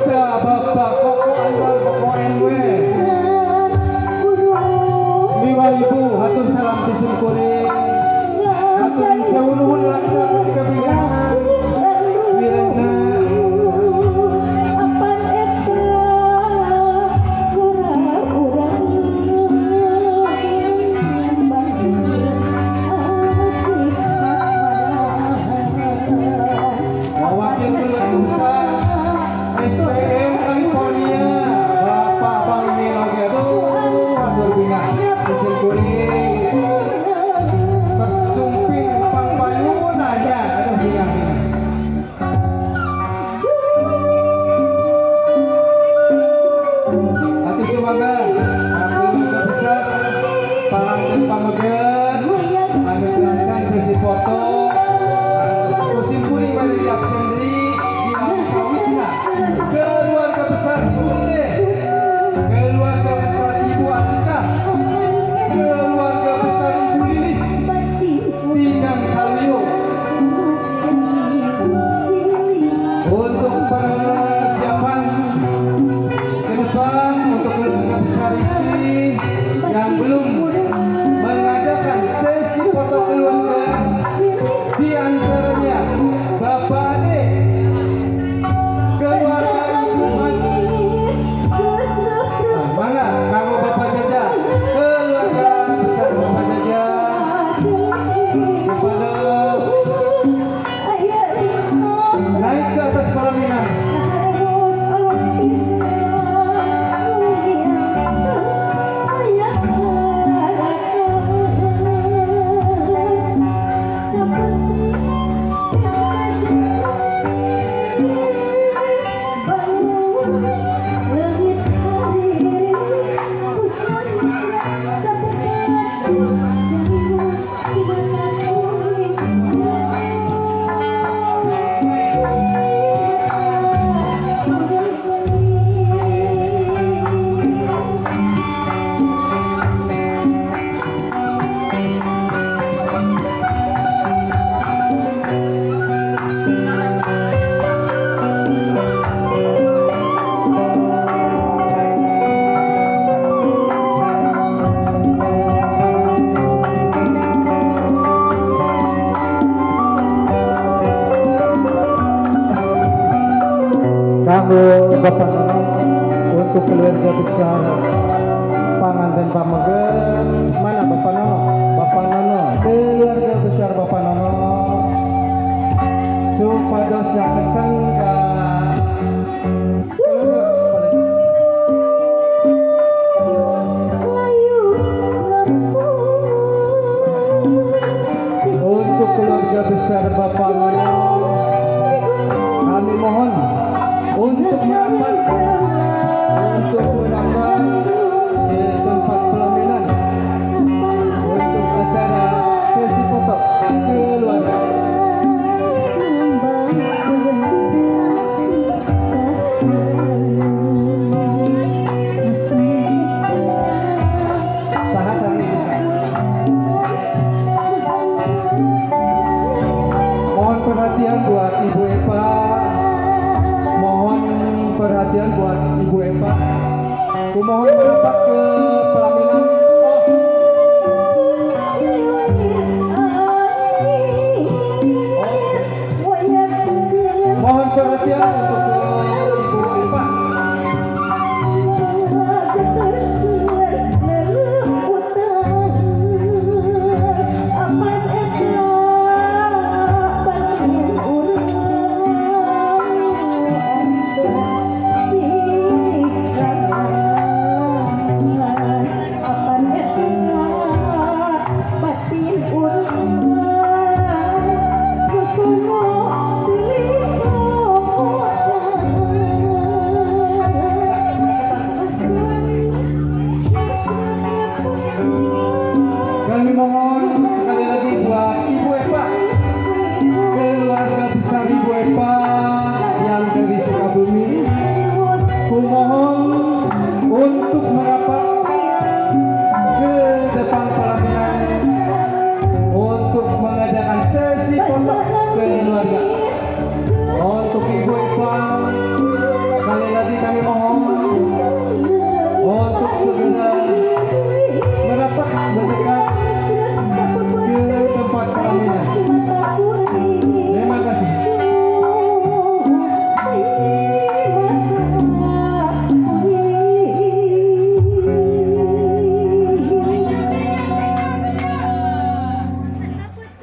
Sa Bapak Koko Anwar Koko NW 5.000 hatur salam tisun kuring hatur sewu nuhun laksana di kapingan Mirena wakil keluar besar SPM California Bapak Bang Melogedo hatur bingah tisun kuring kesumping pangpayun aja aduh bingah hati semoga kami besar pameget anu dilancan sesi foto musim kuring mari di absendri di kawisna keluarga besar Bunda keluarga besar Ibu Atika keluarga besar Ibu Lilis Tinang Salio untuk persiapan ke depan untuk keluarga besar istri yang belum mengadakan sesi foto keluarga di antaranya Bapak Ade keluarga Ibu Mas mangga kamu Bapak Jaja keluarga besar Bapak Jaja sepados naik ke atas pelaminan kanggo Bapak Nono untuk keluarga besar Pangan dan Pameget mana Bapak Nono? Bapak Nono keluarga besar Bapak Nono supados nyaketan ka untuk keluarga besar Bapak Nono kami mohon untuk menambah di tempat pelaminan untuk acara sesi foto keluarga. Sahat kami bisa. Mohon perhatian buat Ibu Eva. Mohon perhatian buat Ibu Eva. Kumohon merapat ke pelaminan. Mohon perhatian untuk